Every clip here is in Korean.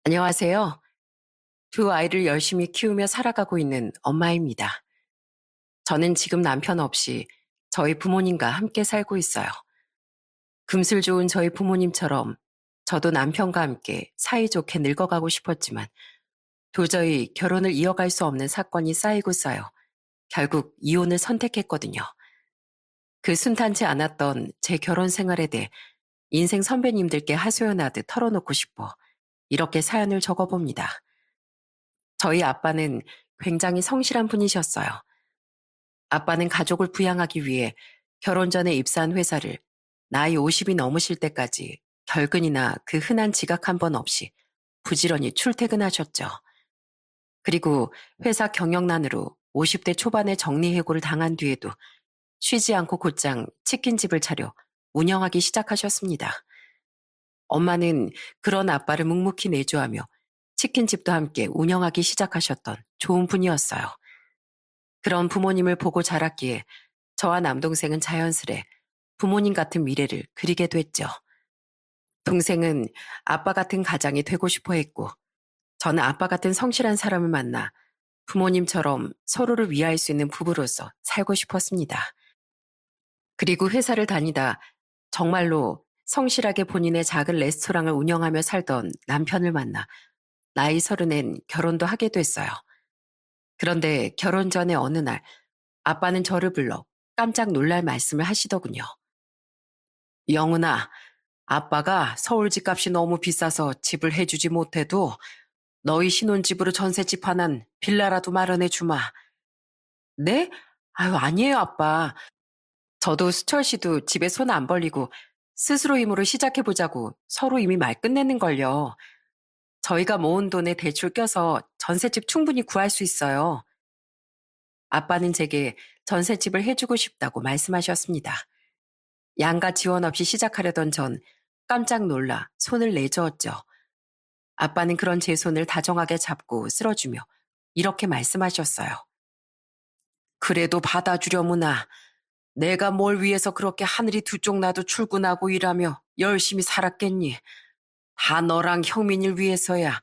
안녕하세요. 두 아이를 열심히 키우며 살아가고 있는 엄마입니다. 저는 지금 남편 없이 저희 부모님과 함께 살고 있어요. 금슬 좋은 저희 부모님처럼 저도 남편과 함께 사이좋게 늙어가고 싶었지만 도저히 결혼을 이어갈 수 없는 사건이 쌓이고 쌓여 결국 이혼을 선택했거든요. 그 순탄치 않았던 제 결혼 생활에 대해 인생 선배님들께 하소연하듯 털어놓고 싶어 이렇게 사연을 적어봅니다. 저희 아빠는 굉장히 성실한 분이셨어요. 아빠는 가족을 부양하기 위해 결혼 전에 입사한 회사를 나이 50이 넘으실 때까지 결근이나 그 흔한 지각 한 번 없이 부지런히 출퇴근하셨죠. 그리고 회사 경영난으로 50대 초반에 정리해고를 당한 뒤에도 쉬지 않고 곧장 치킨집을 차려 운영하기 시작하셨습니다. 엄마는 그런 아빠를 묵묵히 내조하며 치킨집도 함께 운영하기 시작하셨던 좋은 분이었어요. 그런 부모님을 보고 자랐기에 저와 남동생은 자연스레 부모님 같은 미래를 그리게 됐죠. 동생은 아빠 같은 가장이 되고 싶어 했고, 저는 아빠 같은 성실한 사람을 만나 부모님처럼 서로를 위할 수 있는 부부로서 살고 싶었습니다. 그리고 회사를 다니다 정말로 성실하게 본인의 작은 레스토랑을 운영하며 살던 남편을 만나 나이 30엔 결혼도 하게 됐어요. 그런데 결혼 전에 어느 날 아빠는 저를 불러 깜짝 놀랄 말씀을 하시더군요. 영은아, 아빠가 서울 집값이 너무 비싸서 집을 해주지 못해도 너희 신혼집으로 전셋집 하나는 빌라라도 마련해 주마. 네? 아유, 아니에요, 아빠. 저도 수철 씨도 집에 손 안 벌리고 스스로 힘으로 시작해보자고 서로 이미 말 끝냈는걸요. 저희가 모은 돈에 대출 껴서 전셋집 충분히 구할 수 있어요. 아빠는 제게 전셋집을 해주고 싶다고 말씀하셨습니다. 양가 지원 없이 시작하려던 전 깜짝 놀라 손을 내저었죠. 아빠는 그런 제 손을 다정하게 잡고 쓸어주며 이렇게 말씀하셨어요. 그래도 받아주려무나. 내가 뭘 위해서 그렇게 하늘이 두 쪽 나도 출근하고 일하며 열심히 살았겠니. 다 너랑 형민이를 위해서야.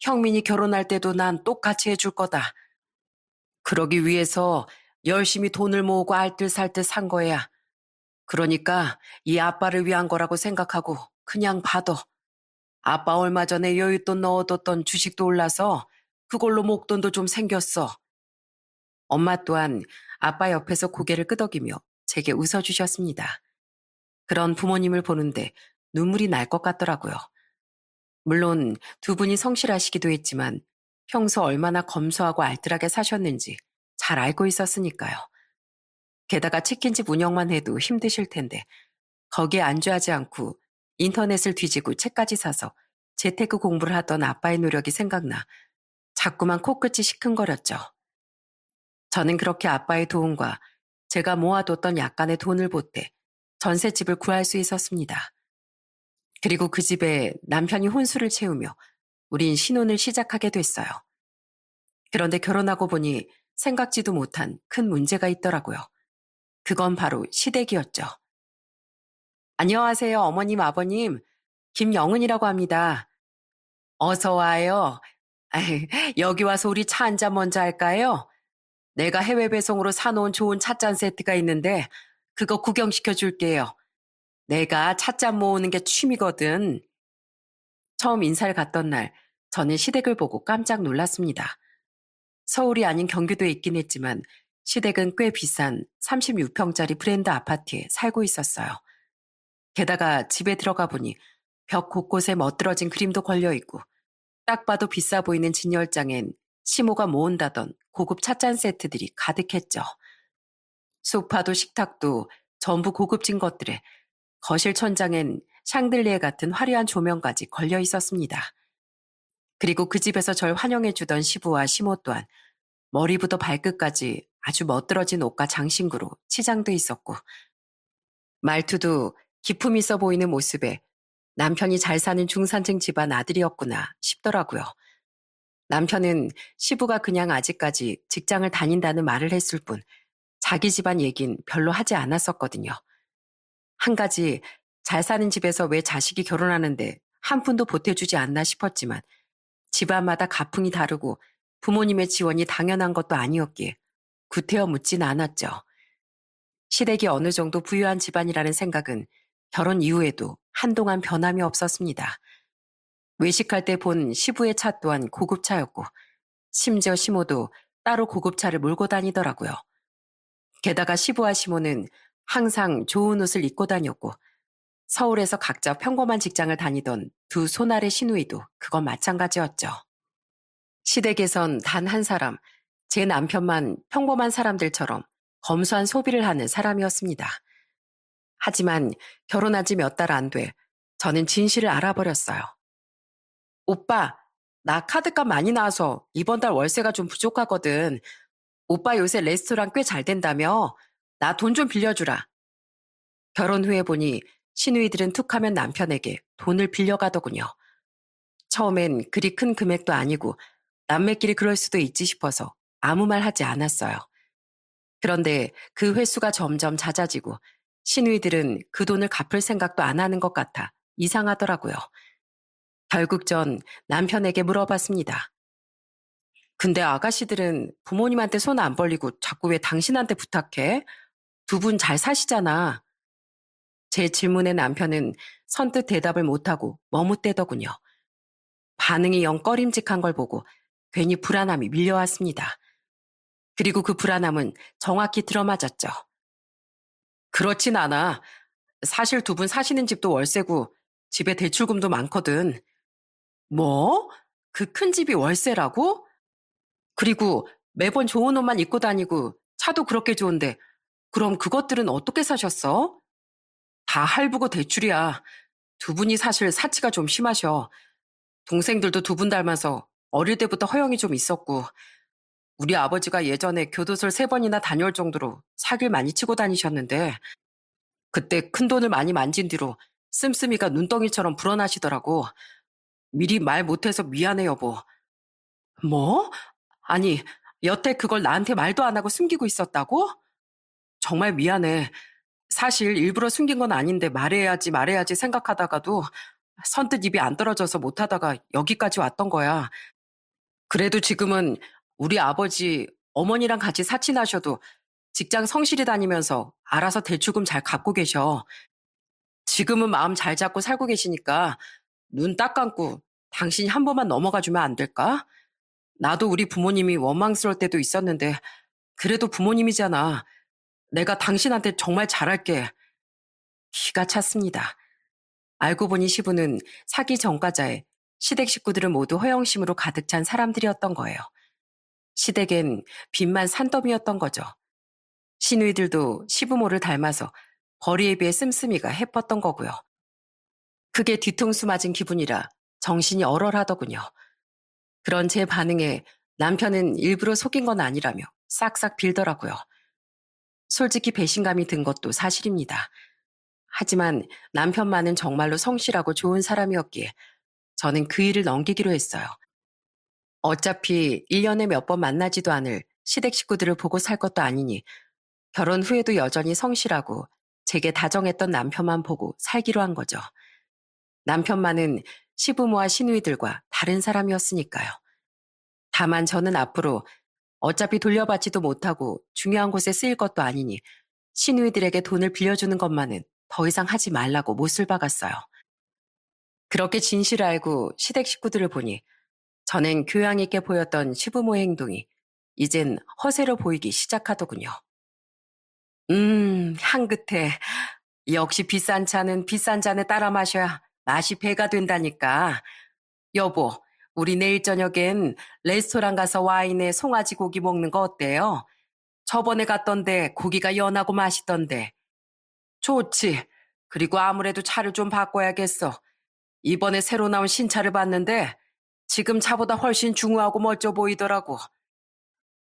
형민이 결혼할 때도 난 똑같이 해줄 거다. 그러기 위해서 열심히 돈을 모으고 알뜰살뜰 산 거야. 그러니까 이 아빠를 위한 거라고 생각하고 그냥 받아. 아빠 얼마 전에 여윳돈 넣어뒀던 주식도 올라서 그걸로 목돈도 좀 생겼어. 엄마 또한 아빠 옆에서 고개를 끄덕이며 제게 웃어주셨습니다. 그런 부모님을 보는데 눈물이 날 것 같더라고요. 물론 두 분이 성실하시기도 했지만 평소 얼마나 검소하고 알뜰하게 사셨는지 잘 알고 있었으니까요. 게다가 치킨집 운영만 해도 힘드실 텐데 거기에 안주하지 않고 인터넷을 뒤지고 책까지 사서 재테크 공부를 하던 아빠의 노력이 생각나 자꾸만 코끝이 시큰거렸죠. 저는 그렇게 아빠의 도움과 제가 모아뒀던 약간의 돈을 보태 전셋집을 구할 수 있었습니다. 그리고 그 집에 남편이 혼수를 채우며 우린 신혼을 시작하게 됐어요. 그런데 결혼하고 보니 생각지도 못한 큰 문제가 있더라고요. 그건 바로 시댁이었죠. 안녕하세요, 어머님, 아버님. 김영은이라고 합니다. 어서 와요. 아이, 여기 와서 우리 차 한잔 먼저 할까요? 내가 해외 배송으로 사놓은 좋은 찻잔 세트가 있는데 그거 구경시켜 줄게요. 내가 찻잔 모으는 게 취미거든. 처음 인사를 갔던 날 저는 시댁을 보고 깜짝 놀랐습니다. 서울이 아닌 경기도에 있긴 했지만 시댁은 꽤 비싼 36평짜리 브랜드 아파트에 살고 있었어요. 게다가 집에 들어가 보니 벽 곳곳에 멋들어진 그림도 걸려있고 딱 봐도 비싸 보이는 진열장엔 시모가 모은다던 고급 찻잔 세트들이 가득했죠. 소파도 식탁도 전부 고급진 것들에 거실 천장엔 샹들리에 같은 화려한 조명까지 걸려 있었습니다. 그리고 그 집에서 절 환영해주던 시부와 시모 또한 머리부터 발끝까지 아주 멋들어진 옷과 장신구로 치장돼 있었고 말투도 기품 있어 보이는 모습에 남편이 잘 사는 중산층 집안 아들이었구나 싶더라고요. 남편은 시부가 그냥 아직까지 직장을 다닌다는 말을 했을 뿐 자기 집안 얘긴 별로 하지 않았었거든요. 한 가지 잘 사는 집에서 왜 자식이 결혼하는데 한 푼도 보태주지 않나 싶었지만 집안마다 가풍이 다르고 부모님의 지원이 당연한 것도 아니었기에 구태여 묻진 않았죠. 시댁이 어느 정도 부유한 집안이라는 생각은 결혼 이후에도 한동안 변함이 없었습니다. 외식할 때 본 시부의 차 또한 고급차였고 심지어 시모도 따로 고급차를 몰고 다니더라고요. 게다가 시부와 시모는 항상 좋은 옷을 입고 다녔고 서울에서 각자 평범한 직장을 다니던 두 손아래 시누이도 그건 마찬가지였죠. 시댁에선 단 한 사람, 제 남편만 평범한 사람들처럼 검소한 소비를 하는 사람이었습니다. 하지만 결혼한 지 몇 달 안 돼 저는 진실을 알아버렸어요. 오빠, 나 카드값 많이 나와서 이번 달 월세가 좀 부족하거든. 오빠 요새 레스토랑 꽤 잘 된다며? 나 돈 좀 빌려주라. 결혼 후에 보니 시누이들은 툭하면 남편에게 돈을 빌려가더군요. 처음엔 그리 큰 금액도 아니고 남매끼리 그럴 수도 있지 싶어서 아무 말 하지 않았어요. 그런데 그 횟수가 점점 잦아지고 시누이들은 그 돈을 갚을 생각도 안 하는 것 같아 이상하더라고요. 결국 전 남편에게 물어봤습니다. 근데 아가씨들은 부모님한테 손 안 벌리고 자꾸 왜 당신한테 부탁해? 두 분 잘 사시잖아. 제 질문에 남편은 선뜻 대답을 못하고 머뭇대더군요. 반응이 영 꺼림직한 걸 보고 괜히 불안함이 밀려왔습니다. 그리고 그 불안함은 정확히 들어맞았죠. 그렇진 않아. 사실 두 분 사시는 집도 월세고 집에 대출금도 많거든. 뭐? 그 큰 집이 월세라고? 그리고 매번 좋은 옷만 입고 다니고 차도 그렇게 좋은데 그럼 그것들은 어떻게 사셨어? 다 할부고 대출이야. 두 분이 사실 사치가 좀 심하셔. 동생들도 두 분 닮아서 어릴 때부터 허영이 좀 있었고 우리 아버지가 예전에 교도소를 3번이나 다녀올 정도로 사기를 많이 치고 다니셨는데 그때 큰돈을 많이 만진 뒤로 씀씀이가 눈덩이처럼 불어나시더라고. 미리 말 못해서 미안해 여보. 뭐? 아니 여태 그걸 나한테 말도 안 하고 숨기고 있었다고? 정말 미안해. 사실 일부러 숨긴 건 아닌데 말해야지 생각하다가도 선뜻 입이 안 떨어져서 못하다가 여기까지 왔던 거야. 그래도 지금은 우리 아버지, 어머니랑 같이 사친하셔도 직장 성실히 다니면서 알아서 대출금 잘 갚고 계셔. 지금은 마음 잘 잡고 살고 계시니까 눈 딱 감고 당신이 한 번만 넘어가 주면 안 될까? 나도 우리 부모님이 원망스러울 때도 있었는데 그래도 부모님이잖아. 내가 당신한테 정말 잘할게. 기가 찼습니다. 알고 보니 시부는 사기 전과자에 시댁 식구들은 모두 허영심으로 가득 찬 사람들이었던 거예요. 시댁엔 빚만 산더미였던 거죠. 시누이들도 시부모를 닮아서 벌이에 비해 씀씀이가 해뻤던 거고요. 그게 뒤통수 맞은 기분이라 정신이 얼얼하더군요. 그런 제 반응에 남편은 일부러 속인 건 아니라며 싹싹 빌더라고요. 솔직히 배신감이 든 것도 사실입니다. 하지만 남편만은 정말로 성실하고 좋은 사람이었기에 저는 그 일을 넘기기로 했어요. 어차피 1년에 몇 번 만나지도 않을 시댁 식구들을 보고 살 것도 아니니 결혼 후에도 여전히 성실하고 제게 다정했던 남편만 보고 살기로 한 거죠. 남편만은 시부모와 시누이들과 다른 사람이었으니까요. 다만 저는 앞으로 어차피 돌려받지도 못하고 중요한 곳에 쓰일 것도 아니니 시누이들에게 돈을 빌려주는 것만은 더 이상 하지 말라고 못을 박았어요. 그렇게 진실을 알고 시댁 식구들을 보니 전엔 교양 있게 보였던 시부모의 행동이 이젠 허세로 보이기 시작하더군요. 향긋해. 역시 비싼 차는 비싼 잔에 따라 마셔야 맛이 배가 된다니까. 여보, 우리 내일 저녁엔 레스토랑 가서 와인에 송아지 고기 먹는 거 어때요? 저번에 갔던데 고기가 연하고 맛있던데. 좋지. 그리고 아무래도 차를 좀 바꿔야겠어. 이번에 새로 나온 신차를 봤는데 지금 차보다 훨씬 중후하고 멋져 보이더라고.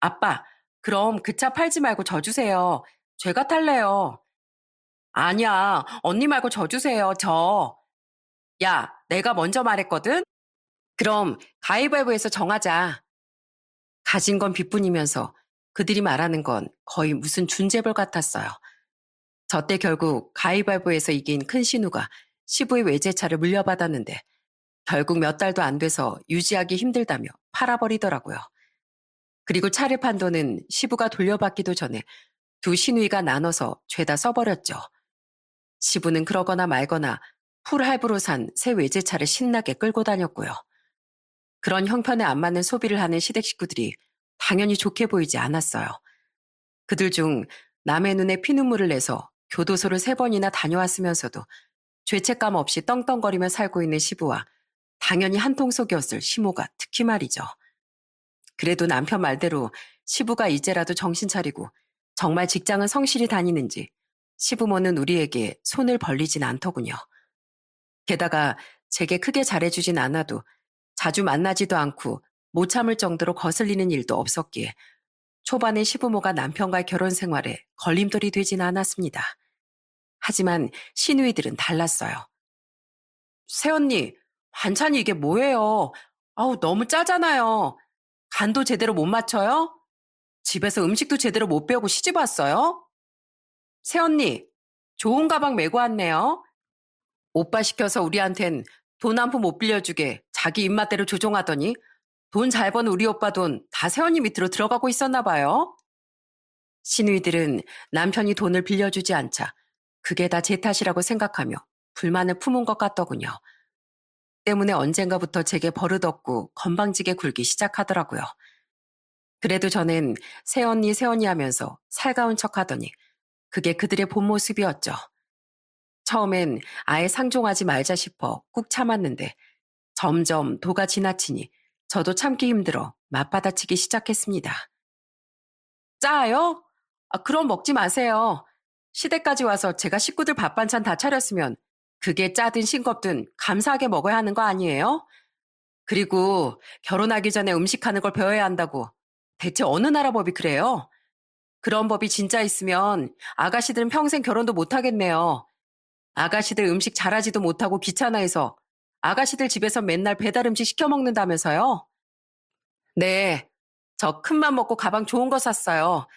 아빠, 그럼 그 차 팔지 말고 저 주세요. 제가 탈래요. 아니야, 언니 말고 저 주세요, 저. 야, 내가 먼저 말했거든? 그럼 가위바위보해서 정하자. 가진 건 빚뿐이면서 그들이 말하는 건 거의 무슨 준재벌 같았어요. 저때 결국 가위바위보에서 이긴 큰 신우가 시부의 외제차를 물려받았는데 결국 몇 달도 안 돼서 유지하기 힘들다며 팔아버리더라고요. 그리고 차를 판 돈은 시부가 돌려받기도 전에 두 시누이가 나눠서 죄다 써버렸죠. 시부는 그러거나 말거나 풀할부로 산 새 외제차를 신나게 끌고 다녔고요. 그런 형편에 안 맞는 소비를 하는 시댁 식구들이 당연히 좋게 보이지 않았어요. 그들 중 남의 눈에 피눈물을 내서 교도소를 3번이나 다녀왔으면서도 죄책감 없이 떵떵거리며 살고 있는 시부와 당연히 한통속이었을 시모가 특히 말이죠. 그래도 남편 말대로 시부가 이제라도 정신 차리고 정말 직장은 성실히 다니는지 시부모는 우리에게 손을 벌리진 않더군요. 게다가 제게 크게 잘해주진 않아도 자주 만나지도 않고 못 참을 정도로 거슬리는 일도 없었기에 초반에 시부모가 남편과의 결혼 생활에 걸림돌이 되진 않았습니다. 하지만 시누이들은 달랐어요. 새언니, 반찬이 이게 뭐예요? 아우, 너무 짜잖아요. 간도 제대로 못 맞춰요? 집에서 음식도 제대로 못 배우고 시집 왔어요? 새언니, 좋은 가방 메고 왔네요. 오빠 시켜서 우리한텐 돈 한 푼 못 빌려주게 자기 입맛대로 조종하더니 돈 잘 버는 우리 오빠 돈 다 새언니 밑으로 들어가고 있었나 봐요. 시누이들은 남편이 돈을 빌려주지 않자 그게 다 제 탓이라고 생각하며 불만을 품은 것 같더군요. 때문에 언젠가부터 제게 버릇없고 건방지게 굴기 시작하더라고요. 그래도 저는 새언니 새언니 하면서 살가운 척하더니 그게 그들의 본 모습이었죠. 처음엔 아예 상종하지 말자 싶어 꾹 참았는데 점점 도가 지나치니 저도 참기 힘들어 맞받아치기 시작했습니다. 짜요? 그럼 먹지 마세요. 시댁까지 와서 제가 식구들 밥 반찬 다 차렸으면 그게 짜든 싱겁든 감사하게 먹어야 하는 거 아니에요? 그리고 결혼하기 전에 음식하는 걸 배워야 한다고. 대체 어느 나라 법이 그래요? 그런 법이 진짜 있으면 아가씨들은 평생 결혼도 못 하겠네요. 아가씨들 음식 잘하지도 못하고 귀찮아해서 아가씨들 집에서 맨날 배달 음식 시켜 먹는다면서요? 네, 저 큰맘 먹고 가방 좋은 거 샀어요.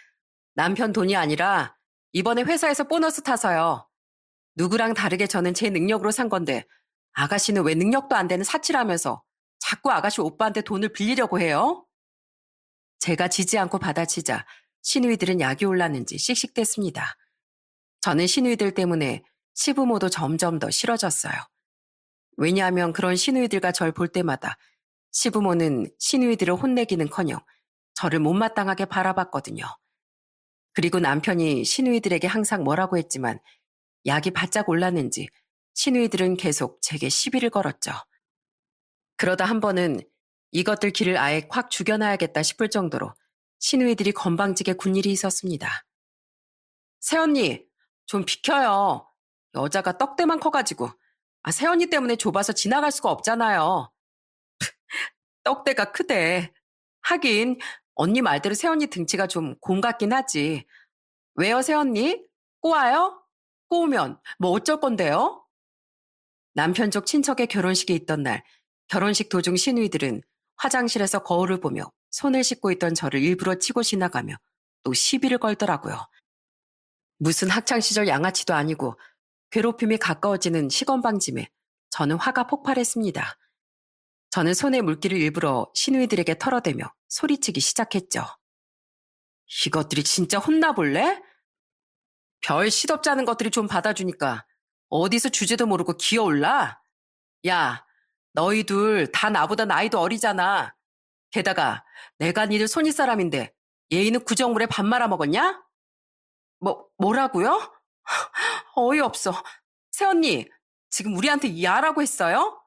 남편 돈이 아니라 이번에 회사에서 보너스 타서요. 누구랑 다르게 저는 제 능력으로 산 건데 아가씨는 왜 능력도 안 되는 사치라면서 자꾸 아가씨 오빠한테 돈을 빌리려고 해요? 제가 지지 않고 받아치자 시누이들은 약이 올랐는지 씩씩댔습니다. 저는 시누이들 때문에 시부모도 점점 더 싫어졌어요. 왜냐하면 그런 시누이들과 절 볼 때마다 시부모는 시누이들을 혼내기는커녕 저를 못마땅하게 바라봤거든요. 그리고 남편이 시누이들에게 항상 뭐라고 했지만 약이 바짝 올랐는지 시누이들은 계속 제게 시비를 걸었죠. 그러다 한 번은 이것들 길을 아예 확 죽여놔야겠다 싶을 정도로 시누이들이 건방지게 군 일이 있었습니다. 새언니, 좀 비켜요. 여자가 떡대만 커가지고. 새언니 때문에 좁아서 지나갈 수가 없잖아요. 떡대가 크대. 하긴 언니 말대로 새언니 등치가 좀 곰 같긴 하지. 왜요, 새언니? 꼬아요? 꼬우면 뭐 어쩔 건데요? 남편 쪽 친척의 결혼식이 있던 날, 결혼식 도중 시누이들은 화장실에서 거울을 보며 손을 씻고 있던 저를 일부러 치고 지나가며 또 시비를 걸더라고요. 무슨 학창시절 양아치도 아니고 괴롭힘이 가까워지는 시건방짐에 저는 화가 폭발했습니다. 저는 손의 물기를 일부러 시누이들에게 털어대며 소리치기 시작했죠. 이것들이 진짜 혼나볼래? 별 시덥지 않은 것들이 좀 받아주니까 어디서 주제도 모르고 기어올라? 야, 너희 둘 다 나보다 나이도 어리잖아. 게다가 내가 니들 손윗사람인데 얘는 구정물에 밥 말아먹었냐? 뭐라고요? 어이없어. 새언니, 지금 우리한테 야라고 했어요?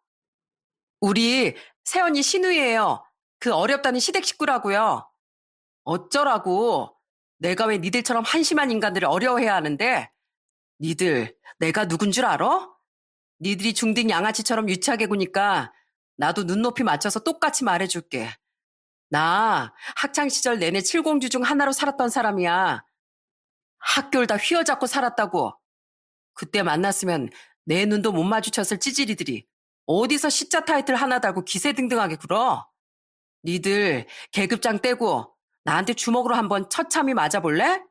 우리 새언니 신우이예요. 그 어렵다는 시댁 식구라고요. 어쩌라고. 내가 왜 니들처럼 한심한 인간들을 어려워해야 하는데 니들 내가 누군 줄 알아? 니들이 중딩 양아치처럼 유치하게 구니까 나도 눈높이 맞춰서 똑같이 말해줄게. 나 학창시절 내내 칠공주 중 하나로 살았던 사람이야. 학교를 다 휘어잡고 살았다고. 그때 만났으면 내 눈도 못 마주쳤을 찌질이들이 어디서 시자 타이틀 하나 달고 기세등등하게 굴어? 니들 계급장 떼고 나한테 주먹으로 한번 처참히 맞아볼래?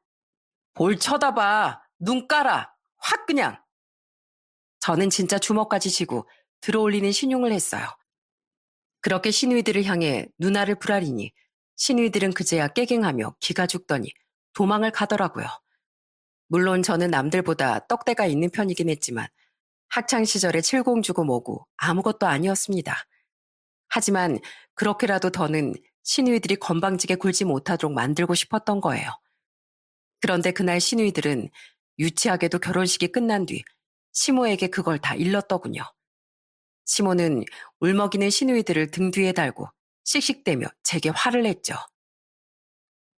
볼 쳐다봐. 눈 깔아. 확 그냥. 저는 진짜 주먹까지 쥐고 들어올리는 신용을 했어요. 그렇게 시누이들을 향해 누나를 부라리니 시누이들은 그제야 깨갱하며 기가 죽더니 도망을 가더라고요. 물론 저는 남들보다 떡대가 있는 편이긴 했지만 학창 시절에 칠공주고 뭐고 아무것도 아니었습니다. 하지만 그렇게라도 더는 시누이들이 건방지게 굴지 못하도록 만들고 싶었던 거예요. 그런데 그날 시누이들은 유치하게도 결혼식이 끝난 뒤 시모에게 그걸 다 일렀더군요. 시모는 울먹이는 시누이들을 등 뒤에 달고 씩씩대며 제게 화를 냈죠.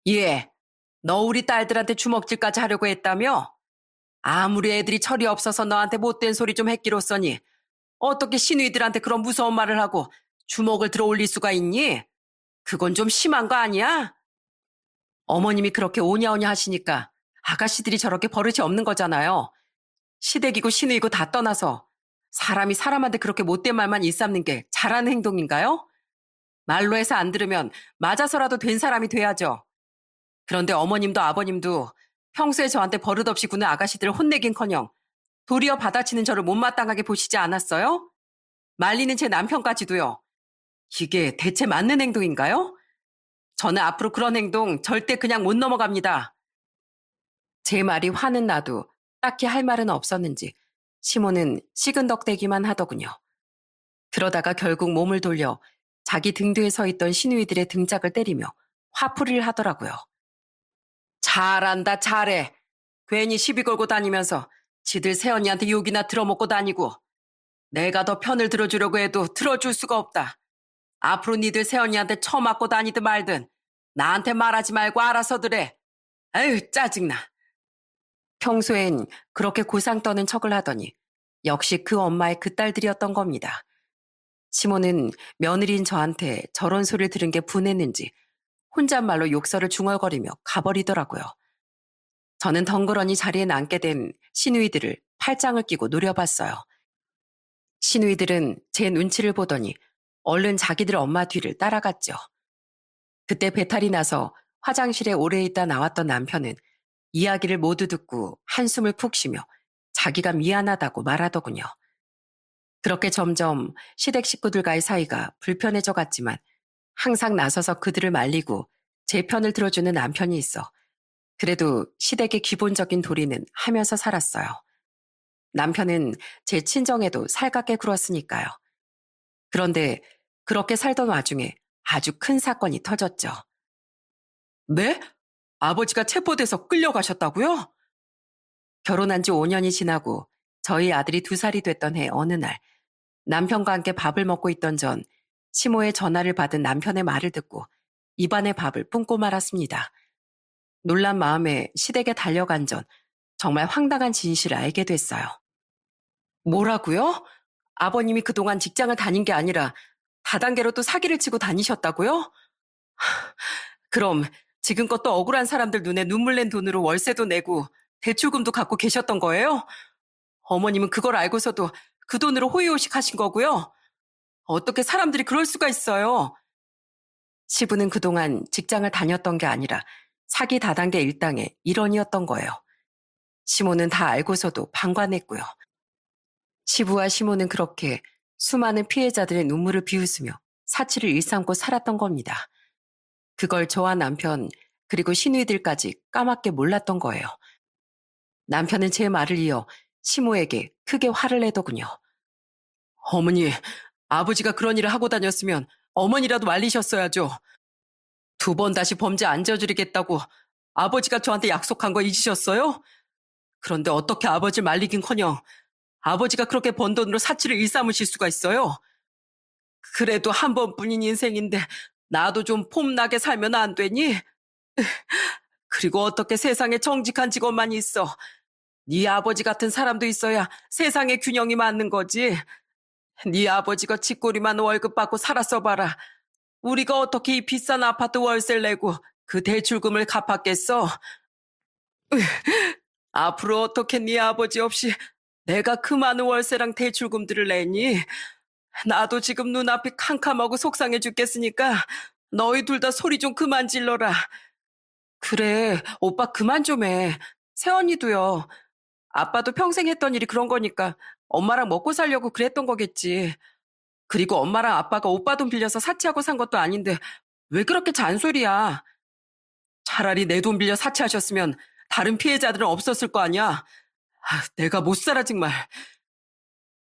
예, 너 우리 딸들한테 주먹질까지 하려고 했다며? 아무리 애들이 철이 없어서 너한테 못된 소리 좀 했기로써니 어떻게 시누이들한테 그런 무서운 말을 하고 주먹을 들어 올릴 수가 있니? 그건 좀 심한 거 아니야? 어머님이 그렇게 오냐오냐 하시니까 아가씨들이 저렇게 버릇이 없는 거잖아요. 시댁이고 시누이고 다 떠나서 사람이 사람한테 그렇게 못된 말만 일삼는 게 잘하는 행동인가요? 말로 해서 안 들으면 맞아서라도 된 사람이 돼야죠. 그런데 어머님도 아버님도 평소에 저한테 버릇없이 구는 아가씨들을 혼내긴커녕 도리어 받아치는 저를 못마땅하게 보시지 않았어요? 말리는 제 남편까지도요. 이게 대체 맞는 행동인가요? 저는 앞으로 그런 행동 절대 그냥 못 넘어갑니다. 제 말이 화는 나도 딱히 할 말은 없었는지 시모는 시근덕대기만 하더군요. 그러다가 결국 몸을 돌려 자기 등 뒤에 서 있던 시누이들의 등짝을 때리며 화풀이를 하더라고요. 잘한다, 잘해. 괜히 시비 걸고 다니면서 지들 새언니한테 욕이나 들어먹고 다니고 내가 더 편을 들어주려고 해도 들어줄 수가 없다. 앞으로 니들 새언니한테 처맞고 다니든 말든 나한테 말하지 말고 알아서들 해. 에휴, 짜증나. 평소엔 그렇게 고상 떠는 척을 하더니 역시 그 엄마의 그 딸들이었던 겁니다. 시모는 며느리인 저한테 저런 소리를 들은 게 분했는지 혼잣말로 욕설을 중얼거리며 가버리더라고요. 저는 덩그러니 자리에 앉게 된 시누이들을 팔짱을 끼고 노려봤어요. 시누이들은 제 눈치를 보더니 얼른 자기들 엄마 뒤를 따라갔죠. 그때 배탈이 나서 화장실에 오래 있다 나왔던 남편은 이야기를 모두 듣고 한숨을 푹 쉬며 자기가 미안하다고 말하더군요. 그렇게 점점 시댁 식구들과의 사이가 불편해져 갔지만 항상 나서서 그들을 말리고 제 편을 들어주는 남편이 있어 그래도 시댁의 기본적인 도리는 하면서 살았어요. 남편은 제 친정에도 살갑게 굴었으니까요. 그런데 그렇게 살던 와중에 아주 큰 사건이 터졌죠. 네? 아버지가 체포돼서 끌려가셨다고요? 결혼한 지 5년이 지나고 저희 아들이 2살이 됐던 해 어느 날 남편과 함께 밥을 먹고 있던 전 시모의 전화를 받은 남편의 말을 듣고 입안에 밥을 뿜고 말았습니다. 놀란 마음에 시댁에 달려간 전 정말 황당한 진실을 알게 됐어요. 뭐라고요? 아버님이 그동안 직장을 다닌 게 아니라 다단계로 또 사기를 치고 다니셨다고요? 그럼 지금껏 또 억울한 사람들 눈에 눈물 낸 돈으로 월세도 내고 대출금도 갖고 계셨던 거예요? 어머님은 그걸 알고서도 그 돈으로 호의호식 하신 거고요? 어떻게 사람들이 그럴 수가 있어요? 시부는 그동안 직장을 다녔던 게 아니라 사기 다단계 일당의 일원이었던 거예요. 시모는 다 알고서도 방관했고요. 시부와 시모는 그렇게 수많은 피해자들의 눈물을 비웃으며 사치를 일삼고 살았던 겁니다. 그걸 저와 남편 그리고 시누이들까지 까맣게 몰랐던 거예요. 남편은 제 말을 이어 시모에게 크게 화를 내더군요. 어머니, 아버지가 그런 일을 하고 다녔으면 어머니라도 말리셨어야죠. 2번 다시 범죄 안 저지르겠다고 아버지가 저한테 약속한 거 잊으셨어요? 그런데 어떻게 아버지를 말리긴커녕 아버지가 그렇게 번 돈으로 사치를 일삼으실 수가 있어요? 그래도 한 번뿐인 인생인데 나도 좀 폼나게 살면 안 되니? 그리고 어떻게 세상에 정직한 직업만 있어? 네 아버지 같은 사람도 있어야 세상에 균형이 맞는 거지. 네 아버지가 쥐꼬리만 월급 받고 살았어 봐라. 우리가 어떻게 이 비싼 아파트 월세를 내고 그 대출금을 갚았겠어? 앞으로 어떻게 네 아버지 없이 내가 그 많은 월세랑 대출금들을 내니? 나도 지금 눈앞이 캄캄하고 속상해 죽겠으니까 너희 둘 다 소리 좀 그만 질러라. 그래, 오빠 그만 좀 해. 새언니도요. 아빠도 평생 했던 일이 그런 거니까 엄마랑 먹고 살려고 그랬던 거겠지. 그리고 엄마랑 아빠가 오빠 돈 빌려서 사치하고 산 것도 아닌데 왜 그렇게 잔소리야? 차라리 내 돈 빌려 사치하셨으면 다른 피해자들은 없었을 거 아니야? 내가 못 살아 정말.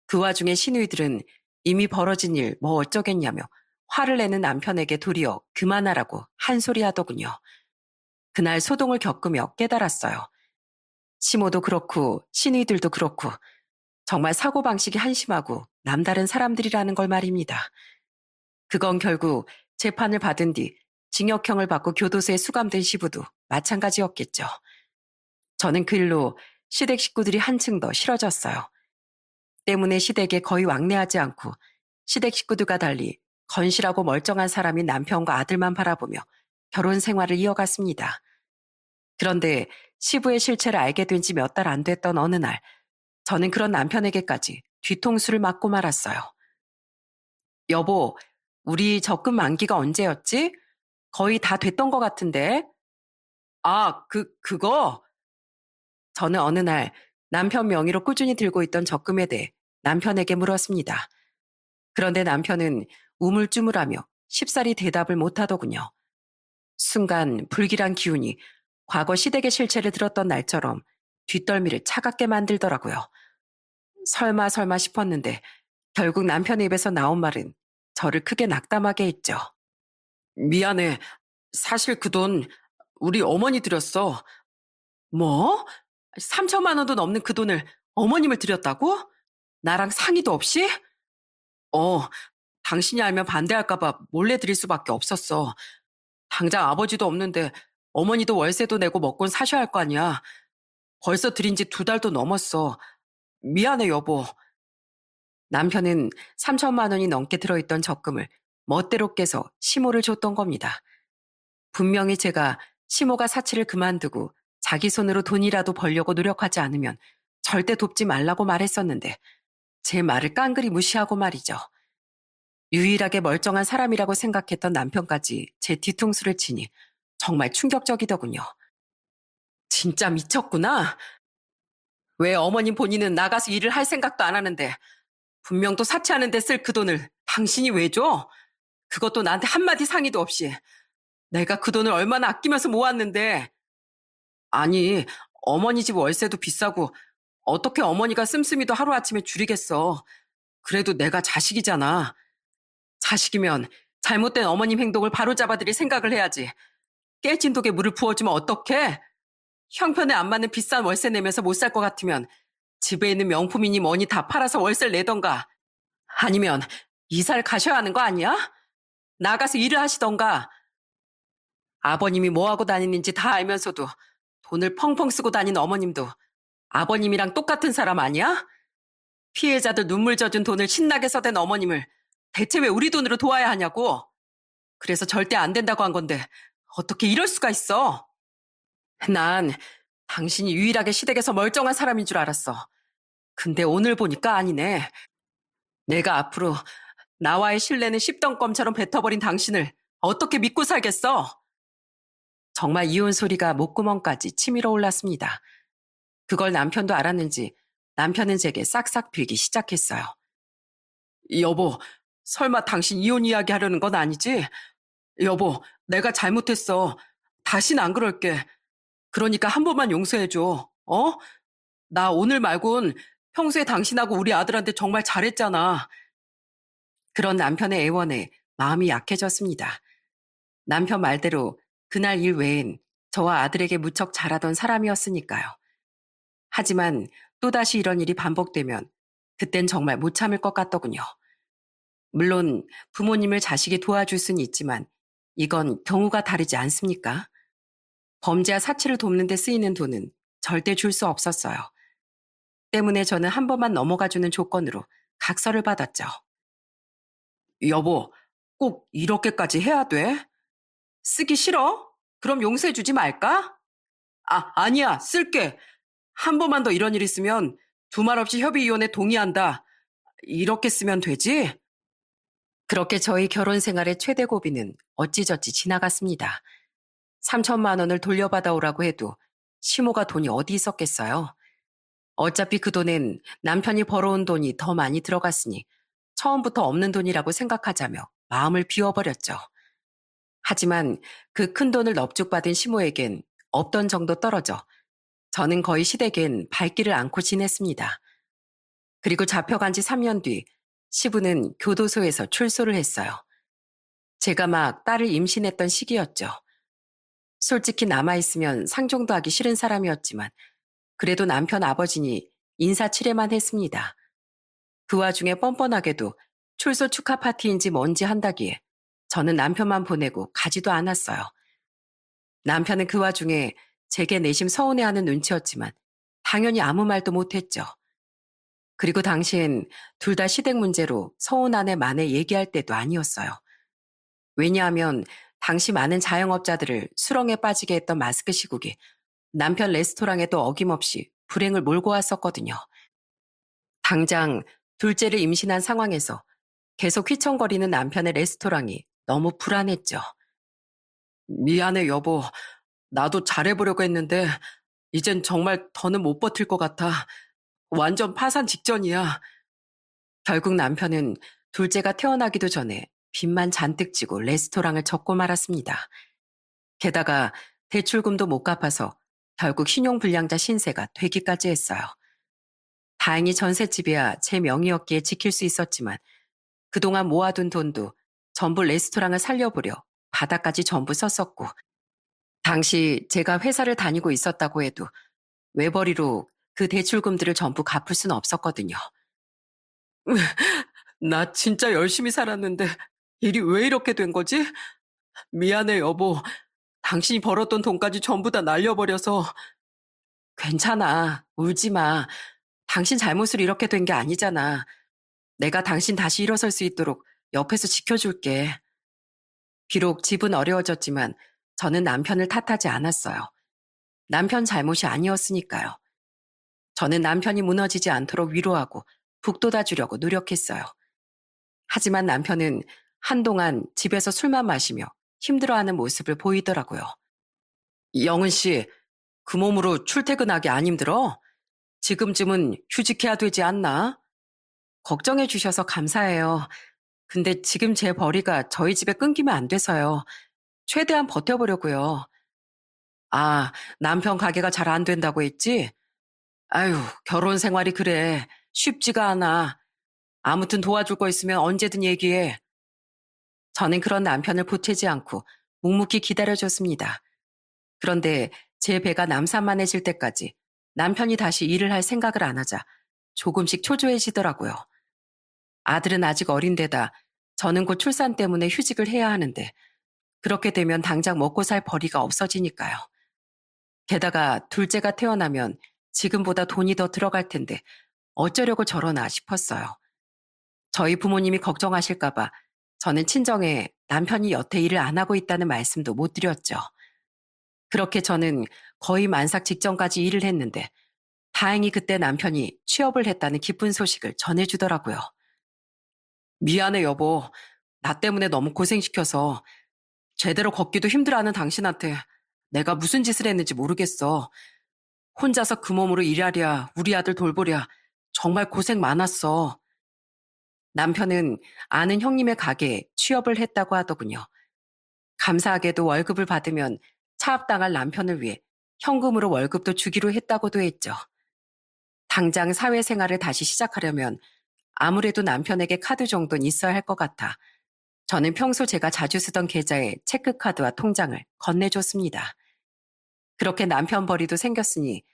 그 와중에 시누이들은 이미 벌어진 일 뭐 어쩌겠냐며 화를 내는 남편에게 도리어 그만하라고 한 소리 하더군요. 그날 소동을 겪으며 깨달았어요. 시모도 그렇고 시누이들도 그렇고 정말 사고방식이 한심하고 남다른 사람들이라는 걸 말입니다. 그건 결국 재판을 받은 뒤 징역형을 받고 교도소에 수감된 시부도 마찬가지였겠죠. 저는 그 일로 시댁 식구들이 한층 더 싫어졌어요. 때문에 시댁에 거의 왕래하지 않고 시댁 식구들과 달리 건실하고 멀쩡한 사람인 남편과 아들만 바라보며 결혼 생활을 이어갔습니다. 그런데 시부의 실체를 알게 된 지 몇 달 안 됐던 어느 날, 저는 그런 남편에게까지 뒤통수를 맞고 말았어요. 여보, 우리 적금 만기가 언제였지? 거의 다 됐던 것 같은데. 그거? 저는 어느 날 남편 명의로 꾸준히 들고 있던 적금에 대해 남편에게 물었습니다. 그런데 남편은 우물쭈물하며 쉽사리 대답을 못하더군요. 순간 불길한 기운이 과거 시댁의 실체를 들었던 날처럼 뒷덜미를 차갑게 만들더라고요. 설마 싶었는데 결국 남편의 입에서 나온 말은 저를 크게 낙담하게 했죠. 미안해. 사실 그 돈 우리 어머니 드렸어. 뭐? 3천만 원도 넘는 그 돈을 어머님을 드렸다고? 나랑 상의도 없이? 어, 당신이 알면 반대할까봐 몰래 드릴 수밖에 없었어. 당장 아버지도 없는데 어머니도 월세도 내고 먹곤 사셔야 할 거 아니야. 벌써 드린 지 2달도 넘었어. 미안해, 여보. 남편은 3천만 원이 넘게 들어있던 적금을 멋대로 깨서 시모를 줬던 겁니다. 분명히 제가 시모가 사치를 그만두고 자기 손으로 돈이라도 벌려고 노력하지 않으면 절대 돕지 말라고 말했었는데 제 말을 깡그리 무시하고 말이죠. 유일하게 멀쩡한 사람이라고 생각했던 남편까지 제 뒤통수를 치니 정말 충격적이더군요. 진짜 미쳤구나. 왜 어머님 본인은 나가서 일을 할 생각도 안 하는데 분명 또 사치하는 데 쓸 그 돈을 당신이 왜 줘? 그것도 나한테 한마디 상의도 없이. 내가 그 돈을 얼마나 아끼면서 모았는데. 아니, 어머니 집 월세도 비싸고 어떻게 어머니가 씀씀이도 하루아침에 줄이겠어. 그래도 내가 자식이잖아. 자식이면 잘못된 어머님 행동을 바로잡아드릴 생각을 해야지. 깨진 독에 물을 부어주면 어떡해? 형편에 안 맞는 비싼 월세 내면서 못 살 것 같으면 집에 있는 명품이니 뭐니 다 팔아서 월세를 내던가. 아니면 이사를 가셔야 하는 거 아니야? 나가서 일을 하시던가. 아버님이 뭐하고 다니는지 다 알면서도 돈을 펑펑 쓰고 다니는 어머님도 아버님이랑 똑같은 사람 아니야? 피해자들 눈물 젖은 돈을 신나게 써댄 어머님을 대체 왜 우리 돈으로 도와야 하냐고. 그래서 절대 안 된다고 한 건데 어떻게 이럴 수가 있어? 난 당신이 유일하게 시댁에서 멀쩡한 사람인 줄 알았어. 근데 오늘 보니까 아니네. 내가 앞으로 나와의 신뢰는 십덩검처럼 뱉어버린 당신을 어떻게 믿고 살겠어? 정말 이혼 소리가 목구멍까지 치밀어 올랐습니다. 그걸 남편도 알았는지 남편은 제게 싹싹 빌기 시작했어요. 여보, 설마 당신 이혼 이야기 하려는 건 아니지? 여보, 내가 잘못했어. 다신 안 그럴게. 그러니까 한 번만 용서해줘. 어? 나 오늘 말곤 평소에 당신하고 우리 아들한테 정말 잘했잖아. 그런 남편의 애원에 마음이 약해졌습니다. 남편 말대로 그날 일 외엔 저와 아들에게 무척 잘하던 사람이었으니까요. 하지만 또다시 이런 일이 반복되면 그땐 정말 못 참을 것 같더군요. 물론 부모님을 자식이 도와줄 수는 있지만 이건 경우가 다르지 않습니까? 범죄와 사치를 돕는 데 쓰이는 돈은 절대 줄 수 없었어요. 때문에 저는 한 번만 넘어가주는 조건으로 각서를 받았죠. 여보, 꼭 이렇게까지 해야 돼? 쓰기 싫어? 그럼 용서해주지 말까? 아니야, 쓸게. 한 번만 더 이런 일 있으면 두말 없이 협의이혼에 동의한다. 이렇게 쓰면 되지? 그렇게 저희 결혼 생활의 최대 고비는 어찌저찌 지나갔습니다. 3천만 원을 돌려받아 오라고 해도 시모가 돈이 어디 있었겠어요? 어차피 그 돈엔 남편이 벌어온 돈이 더 많이 들어갔으니 처음부터 없는 돈이라고 생각하자며 마음을 비워버렸죠. 하지만 그 큰 돈을 넙죽받은 시모에겐 없던 정도 떨어져 저는 거의 시댁엔 발길을 않고 지냈습니다. 그리고 잡혀간 지 3년 뒤 시부는 교도소에서 출소를 했어요. 제가 막 딸을 임신했던 시기였죠. 솔직히 남아있으면 상종도 하기 싫은 사람이었지만 그래도 남편 아버지니 인사치레만 했습니다. 그 와중에 뻔뻔하게도 출소 축하 파티인지 뭔지 한다기에 저는 남편만 보내고 가지도 않았어요. 남편은 그 와중에 제게 내심 서운해하는 눈치였지만 당연히 아무 말도 못했죠. 그리고 당시엔 둘 다 시댁 문제로 서운하네 마네 얘기할 때도 아니었어요. 왜냐하면 당시 많은 자영업자들을 수렁에 빠지게 했던 마스크 시국에 남편 레스토랑에도 어김없이 불행을 몰고 왔었거든요. 당장 둘째를 임신한 상황에서 계속 휘청거리는 남편의 레스토랑이 너무 불안했죠. 미안해, 여보. 나도 잘해보려고 했는데 이젠 정말 더는 못 버틸 것 같아. 완전 파산 직전이야. 결국 남편은 둘째가 태어나기도 전에 빚만 잔뜩 지고 레스토랑을 접고 말았습니다. 게다가 대출금도 못 갚아서 결국 신용불량자 신세가 되기까지 했어요. 다행히 전셋집이야 제 명의였기에 지킬 수 있었지만 그동안 모아둔 돈도 전부 레스토랑을 살려보려 바닥까지 전부 썼었고 당시 제가 회사를 다니고 있었다고 해도 외벌이로 그 대출금들을 전부 갚을 수는 없었거든요. 나 진짜 열심히 살았는데 일이 왜 이렇게 된 거지? 미안해, 여보. 당신이 벌었던 돈까지 전부 다 날려버려서. 괜찮아. 울지 마. 당신 잘못으로 이렇게 된 게 아니잖아. 내가 당신 다시 일어설 수 있도록 옆에서 지켜줄게. 비록 집은 어려워졌지만 저는 남편을 탓하지 않았어요. 남편 잘못이 아니었으니까요. 저는 남편이 무너지지 않도록 위로하고 북돋아주려고 노력했어요. 하지만 남편은 한동안 집에서 술만 마시며 힘들어하는 모습을 보이더라고요. 영은 씨, 그 몸으로 출퇴근하기 안 힘들어? 지금쯤은 휴직해야 되지 않나? 걱정해 주셔서 감사해요. 근데 지금 제 벌이가 저희 집에 끊기면 안 돼서요. 최대한 버텨보려고요. 아, 남편 가게가 잘 안 된다고 했지? 아유, 결혼 생활이 그래. 쉽지가 않아. 아무튼 도와줄 거 있으면 언제든 얘기해. 저는 그런 남편을 보채지 않고 묵묵히 기다려줬습니다. 그런데 제 배가 남산만해질 때까지 남편이 다시 일을 할 생각을 안 하자 조금씩 초조해지더라고요. 아들은 아직 어린데다 저는 곧 출산 때문에 휴직을 해야 하는데 그렇게 되면 당장 먹고 살 벌이가 없어지니까요. 게다가 둘째가 태어나면 지금보다 돈이 더 들어갈 텐데 어쩌려고 저러나 싶었어요. 저희 부모님이 걱정하실까봐 저는 친정에 남편이 여태 일을 안 하고 있다는 말씀도 못 드렸죠. 그렇게 저는 거의 만삭 직전까지 일을 했는데 다행히 그때 남편이 취업을 했다는 기쁜 소식을 전해주더라고요. 미안해, 여보. 나 때문에 너무 고생시켜서 제대로 걷기도 힘들어하는 당신한테 내가 무슨 짓을 했는지 모르겠어. 혼자서 그 몸으로 일하랴, 우리 아들 돌보랴. 정말 고생 많았어. 남편은 아는 형님의 가게에 취업을 했다고 하더군요. 감사하게도 월급을 받으면 차압당할 남편을 위해 현금으로 월급도 주기로 했다고도 했죠. 당장 사회생활을 다시 시작하려면 아무래도 남편에게 카드 정도는 있어야 할 것 같아 저는 평소 제가 자주 쓰던 계좌에 체크카드와 통장을 건네줬습니다. 그렇게 남편 벌이도 생겼으니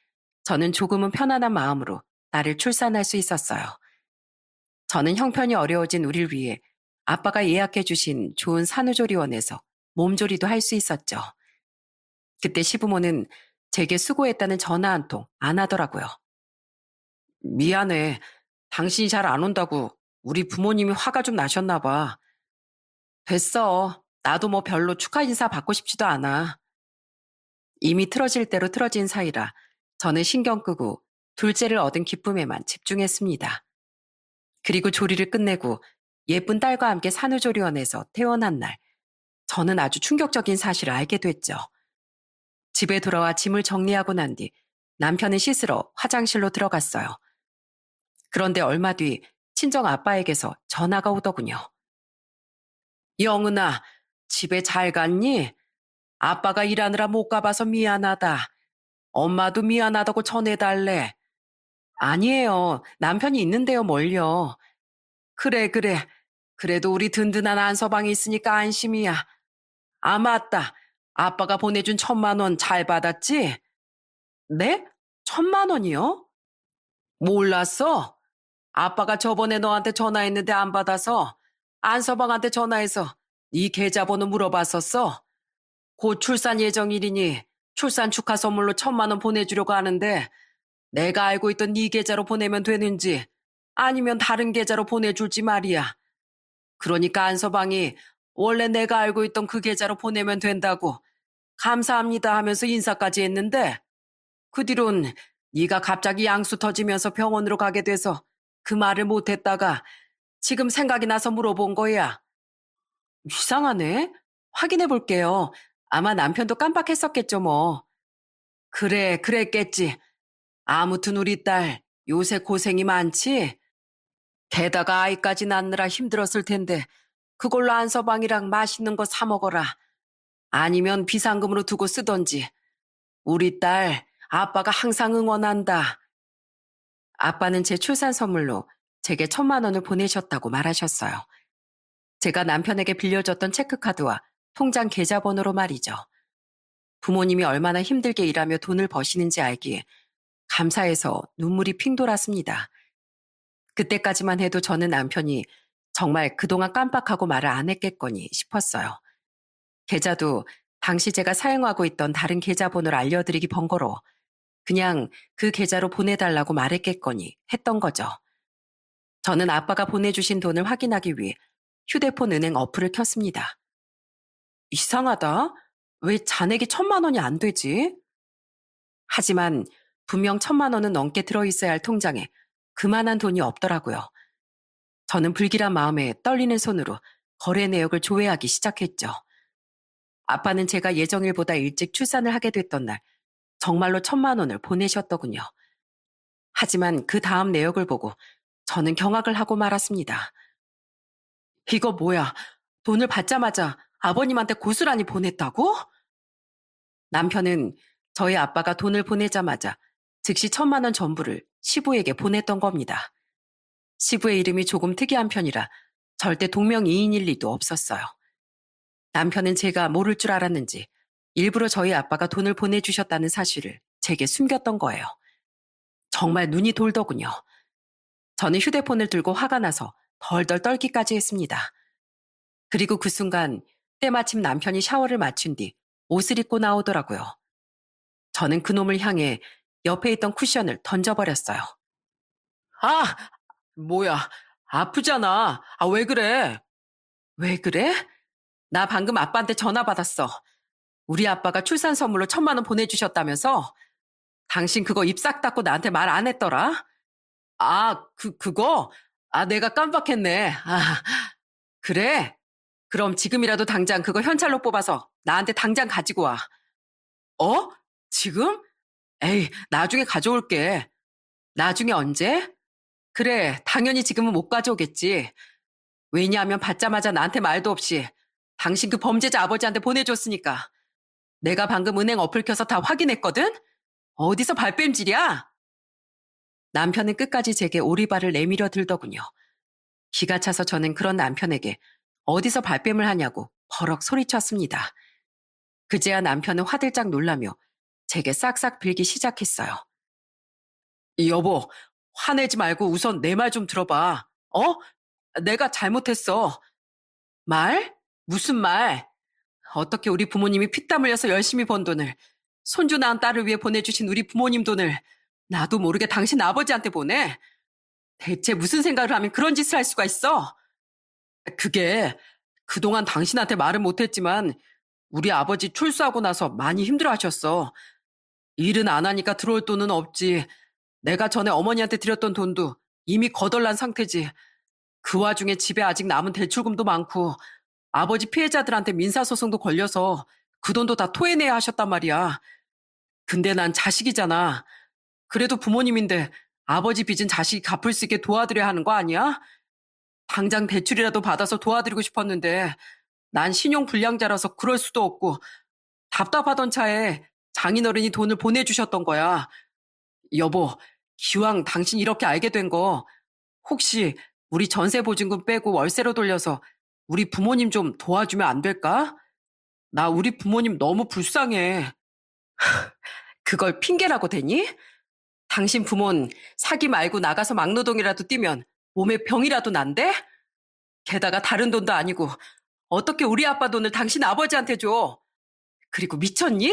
저는 조금은 편안한 마음으로 나를 출산할 수 있었어요. 저는 형편이 어려워진 우리를 위해 아빠가 예약해 주신 좋은 산후조리원에서 몸조리도 할 수 있었죠. 그때 시부모는 제게 수고했다는 전화 한 통 안 하더라고요. 미안해. 당신이 잘 안 온다고 우리 부모님이 화가 좀 나셨나 봐. 됐어. 나도 뭐 별로 축하 인사 받고 싶지도 않아. 이미 틀어질 대로 틀어진 사이라 저는 신경 끄고 둘째를 얻은 기쁨에만 집중했습니다. 그리고 조리를 끝내고 예쁜 딸과 함께 산후조리원에서 퇴원한 날, 저는 아주 충격적인 사실을 알게 됐죠. 집에 돌아와 짐을 정리하고 난 뒤 남편은 씻으러 화장실로 들어갔어요. 그런데 얼마 뒤 친정 아빠에게서 전화가 오더군요. 영은아, 집에 잘 갔니? 아빠가 일하느라 못 가봐서 미안하다. 엄마도 미안하다고 전해달래. 아니에요. 남편이 있는데요, 뭘요. 그래, 그래. 그래도 우리 든든한 안서방이 있으니까 안심이야. 아, 맞다. 아빠가 보내준 1,000만 원 잘 받았지? 네? 1,000만 원이요? 몰랐어? 아빠가 저번에 너한테 전화했는데 안 받아서 안서방한테 전화해서 네 계좌번호 물어봤었어. 곧 출산 예정일이니 출산 축하 선물로 1,000만 원 보내주려고 하는데 내가 알고 있던 네 계좌로 보내면 되는지 아니면 다른 계좌로 보내줄지 말이야. 그러니까 안서방이 원래 내가 알고 있던 그 계좌로 보내면 된다고 감사합니다 하면서 인사까지 했는데 그 뒤론 네가 갑자기 양수 터지면서 병원으로 가게 돼서 그 말을 못했다가 지금 생각이 나서 물어본 거야. 이상하네. 확인해 볼게요. 아마 남편도 깜빡했었겠죠 뭐. 그래, 그랬겠지. 아무튼 우리 딸 요새 고생이 많지? 게다가 아이까지 낳느라 힘들었을 텐데 그걸로 안서방이랑 맛있는 거 사 먹어라. 아니면 비상금으로 두고 쓰던지. 우리 딸 아빠가 항상 응원한다. 아빠는 제 출산 선물로 제게 1,000만 원을 보내셨다고 말하셨어요. 제가 남편에게 빌려줬던 체크카드와 통장 계좌번호로 말이죠. 부모님이 얼마나 힘들게 일하며 돈을 버시는지 알기에 감사해서 눈물이 핑 돌았습니다. 그때까지만 해도 저는 남편이 정말 그동안 깜빡하고 말을 안 했겠거니 싶었어요. 계좌도 당시 제가 사용하고 있던 다른 계좌번호를 알려드리기 번거로워 그냥 그 계좌로 보내달라고 말했겠거니 했던 거죠. 저는 아빠가 보내주신 돈을 확인하기 위해 휴대폰 은행 어플을 켰습니다. 이상하다. 왜 잔액이 1,000만 원이 안 되지? 하지만 분명 1,000만 원은 넘게 들어있어야 할 통장에 그만한 돈이 없더라고요. 저는 불길한 마음에 떨리는 손으로 거래 내역을 조회하기 시작했죠. 아빠는 제가 예정일보다 일찍 출산을 하게 됐던 날 정말로 1,000만 원을 보내셨더군요. 하지만 그 다음 내역을 보고 저는 경악을 하고 말았습니다. 이거 뭐야? 돈을 받자마자 아버님한테 고스란히 보냈다고? 남편은 저희 아빠가 돈을 보내자마자 즉시 1,000만 원 전부를 시부에게 보냈던 겁니다. 시부의 이름이 조금 특이한 편이라 절대 동명이인일 리도 없었어요. 남편은 제가 모를 줄 알았는지 일부러 저희 아빠가 돈을 보내주셨다는 사실을 제게 숨겼던 거예요. 정말 눈이 돌더군요. 저는 휴대폰을 들고 화가 나서 덜덜 떨기까지 했습니다. 그리고 그 순간 때마침 남편이 샤워를 마친 뒤 옷을 입고 나오더라고요. 저는 그놈을 향해 옆에 있던 쿠션을 던져버렸어요. 아, 뭐야. 아프잖아. 아, 왜 그래? 왜 그래? 나 방금 아빠한테 전화 받았어. 우리 아빠가 출산 선물로 1,000만 원 보내주셨다면서? 당신 그거 입 싹 닫고 나한테 말 안 했더라? 아, 그거? 아, 내가 깜빡했네. 아, 그래? 그럼 지금이라도 당장 그거 현찰로 뽑아서 나한테 당장 가지고 와. 어? 지금? 에이, 나중에 가져올게. 나중에 언제? 그래, 당연히 지금은 못 가져오겠지. 왜냐하면 받자마자 나한테 말도 없이 당신 그 범죄자 아버지한테 보내줬으니까. 내가 방금 은행 어플 켜서 다 확인했거든? 어디서 발뺌질이야? 남편은 끝까지 제게 오리발을 내밀어 들더군요. 기가 차서 저는 그런 남편에게 어디서 발뺌을 하냐고 버럭 소리쳤습니다. 그제야 남편은 화들짝 놀라며 제게 싹싹 빌기 시작했어요. 여보, 화내지 말고 우선 내 말 좀 들어봐. 어? 내가 잘못했어. 말? 무슨 말? 어떻게 우리 부모님이 피땀 흘려서 열심히 번 돈을 손주 낳은 딸을 위해 보내주신 우리 부모님 돈을 나도 모르게 당신 아버지한테 보내? 대체 무슨 생각을 하면 그런 짓을 할 수가 있어? 그게 그동안 당신한테 말은 못했지만 우리 아버지 출소하고 나서 많이 힘들어하셨어. 일은 안 하니까 들어올 돈은 없지. 내가 전에 어머니한테 드렸던 돈도 이미 거덜난 상태지. 그 와중에 집에 아직 남은 대출금도 많고 아버지 피해자들한테 민사소송도 걸려서 그 돈도 다 토해내야 하셨단 말이야. 근데 난 자식이잖아. 그래도 부모님인데 아버지 빚은 자식이 갚을 수 있게 도와드려야 하는 거 아니야? 당장 대출이라도 받아서 도와드리고 싶었는데 난 신용 불량자라서 그럴 수도 없고 답답하던 차에 장인어른이 돈을 보내주셨던 거야. 여보, 기왕 당신 이렇게 알게 된 거 혹시 우리 전세 보증금 빼고 월세로 돌려서 우리 부모님 좀 도와주면 안 될까? 나 우리 부모님 너무 불쌍해. 그걸 핑계라고 되니? 당신 부모는 사기 말고 나가서 막노동이라도 뛰면 몸에 병이라도 난대? 게다가 다른 돈도 아니고 어떻게 우리 아빠 돈을 당신 아버지한테 줘? 그리고 미쳤니?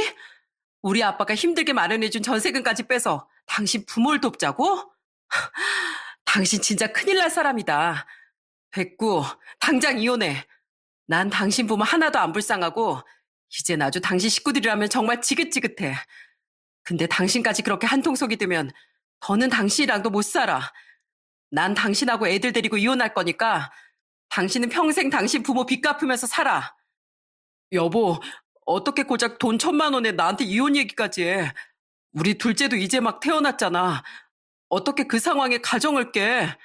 우리 아빠가 힘들게 마련해준 전세금까지 빼서 당신 부모를 돕자고? 당신 진짜 큰일 날 사람이다. 됐고, 당장 이혼해. 난 당신 부모 하나도 안 불쌍하고, 이젠 아주 당신 식구들이라면 정말 지긋지긋해. 근데 당신까지 그렇게 한통속이 되면 더는 당신이랑도 못 살아. 난 당신하고 애들 데리고 이혼할 거니까 당신은 평생 당신 부모 빚 갚으면서 살아. 여보, 어떻게 고작 돈 1,000만 원에 나한테 이혼 얘기까지 해. 우리 둘째도 이제 막 태어났잖아. 어떻게 그 상황에 가정을 깨?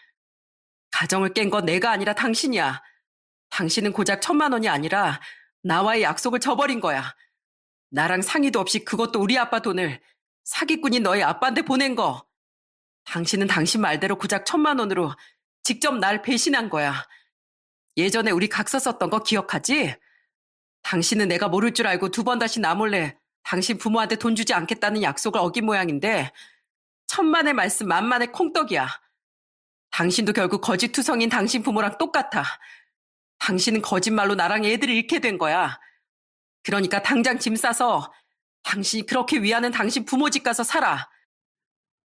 가정을 깬 건 내가 아니라 당신이야. 당신은 고작 1,000만 원이 아니라 나와의 약속을 저버린 거야. 나랑 상의도 없이 그것도 우리 아빠 돈을 사기꾼인 너희 아빠한테 보낸 거. 당신은 당신 말대로 고작 1,000만 원으로 직접 날 배신한 거야. 예전에 우리 각서 썼던 거 기억하지? 당신은 내가 모를 줄 알고 2번 다시 나 몰래 당신 부모한테 돈 주지 않겠다는 약속을 어긴 모양인데 천만의 말씀 만만의 콩떡이야. 당신도 결국 거짓투성인 당신 부모랑 똑같아. 당신은 거짓말로 나랑 애들을 잃게 된 거야. 그러니까 당장 짐 싸서 당신이 그렇게 위하는 당신 부모 집 가서 살아.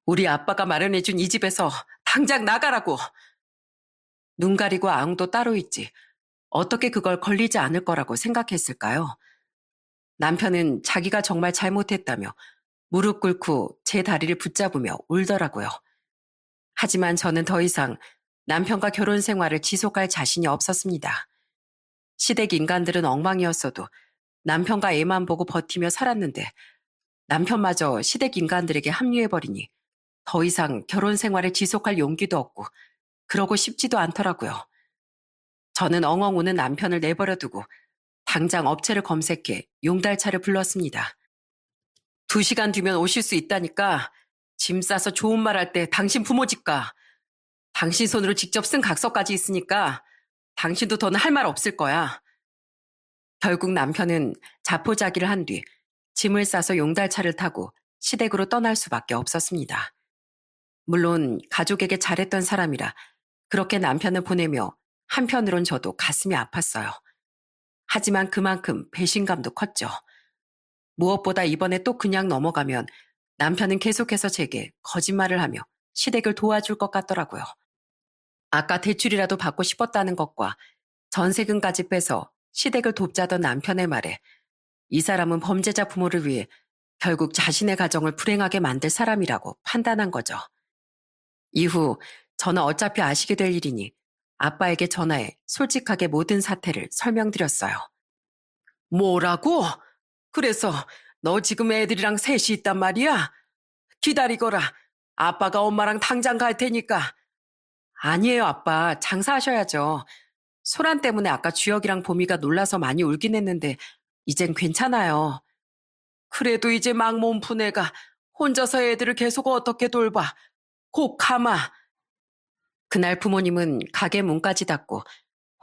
우리 아빠가 마련해준 이 집에서 당장 나가라고. 눈 가리고 아웅도 따로 있지. 어떻게 그걸 걸리지 않을 거라고 생각했을까요? 남편은 자기가 정말 잘못했다며 무릎 꿇고 제 다리를 붙잡으며 울더라고요. 하지만 저는 더 이상 남편과 결혼 생활을 지속할 자신이 없었습니다. 시댁 인간들은 엉망이었어도 남편과 애만 보고 버티며 살았는데 남편마저 시댁 인간들에게 합류해버리니 더 이상 결혼 생활을 지속할 용기도 없고 그러고 싶지도 않더라고요. 저는 엉엉 우는 남편을 내버려두고 당장 업체를 검색해 용달차를 불렀습니다. 2시간 뒤면 오실 수 있다니까 짐 싸서 좋은 말 할 때 당신 부모 집 가. 당신 손으로 직접 쓴 각서까지 있으니까 당신도 더는 할 말 없을 거야. 결국 남편은 자포자기를 한 뒤 짐을 싸서 용달차를 타고 시댁으로 떠날 수밖에 없었습니다. 물론 가족에게 잘했던 사람이라 그렇게 남편을 보내며 한편으론 저도 가슴이 아팠어요. 하지만 그만큼 배신감도 컸죠. 무엇보다 이번에 또 그냥 넘어가면 남편은 계속해서 제게 거짓말을 하며 시댁을 도와줄 것 같더라고요. 아까 대출이라도 받고 싶었다는 것과 전세금까지 빼서 시댁을 돕자던 남편의 말에 이 사람은 범죄자 부모를 위해 결국 자신의 가정을 불행하게 만들 사람이라고 판단한 거죠. 이후 저는 어차피 아시게 될 일이니 아빠에게 전화해 솔직하게 모든 사태를 설명드렸어요. 뭐라고? 그래서 너 지금 애들이랑 셋이 있단 말이야? 기다리거라. 아빠가 엄마랑 당장 갈 테니까. 아니에요, 아빠. 장사하셔야죠. 소란 때문에 아까 주혁이랑 봄이가 놀라서 많이 울긴 했는데 이젠 괜찮아요. 그래도 이제 막 몸 푼 애가 혼자서 애들을 계속 어떻게 돌봐. 곧 가마. 그날 부모님은 가게 문까지 닫고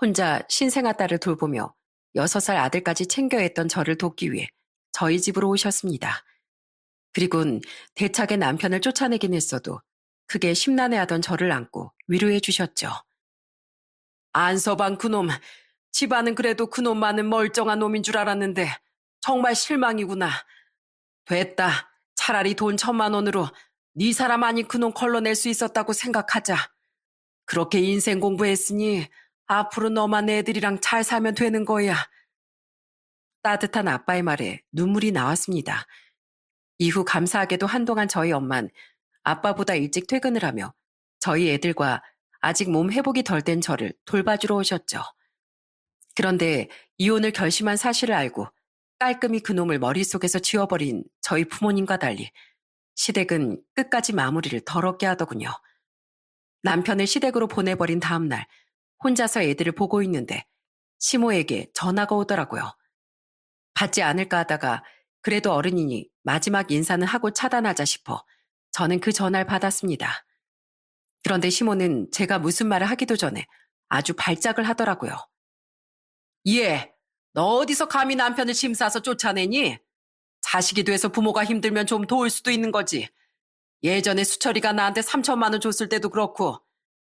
혼자 신생아 딸을 돌보며 6살 아들까지 챙겨야 했던 저를 돕기 위해 저희 집으로 오셨습니다. 그리곤 대차게 남편을 쫓아내긴 했어도 크게 심란해하던 저를 안고 위로해 주셨죠. 안서방 그놈, 집안은 그래도 그놈만은 멀쩡한 놈인 줄 알았는데 정말 실망이구나. 됐다. 차라리 돈 1,000만 원으로 네 사람 아닌 그놈 걸러낼 수 있었다고 생각하자. 그렇게 인생 공부했으니 앞으로 너만 애들이랑 잘 살면 되는 거야. 따뜻한 아빠의 말에 눈물이 나왔습니다. 이후 감사하게도 한동안 저희 엄만 아빠보다 일찍 퇴근을 하며 저희 애들과 아직 몸 회복이 덜 된 저를 돌봐주러 오셨죠. 그런데 이혼을 결심한 사실을 알고 깔끔히 그놈을 머릿속에서 지워버린 저희 부모님과 달리 시댁은 끝까지 마무리를 더럽게 하더군요. 남편을 시댁으로 보내버린 다음 날 혼자서 애들을 보고 있는데 시모에게 전화가 오더라고요. 받지 않을까 하다가 그래도 어른이니 마지막 인사는 하고 차단하자 싶어 저는 그 전화를 받았습니다. 그런데 시모는 제가 무슨 말을 하기도 전에 아주 발작을 하더라고요. 얘, 너 어디서 감히 남편을 심사해서 쫓아내니? 자식이 돼서 부모가 힘들면 좀 도울 수도 있는 거지. 예전에 수철이가 나한테 3천만 원 줬을 때도 그렇고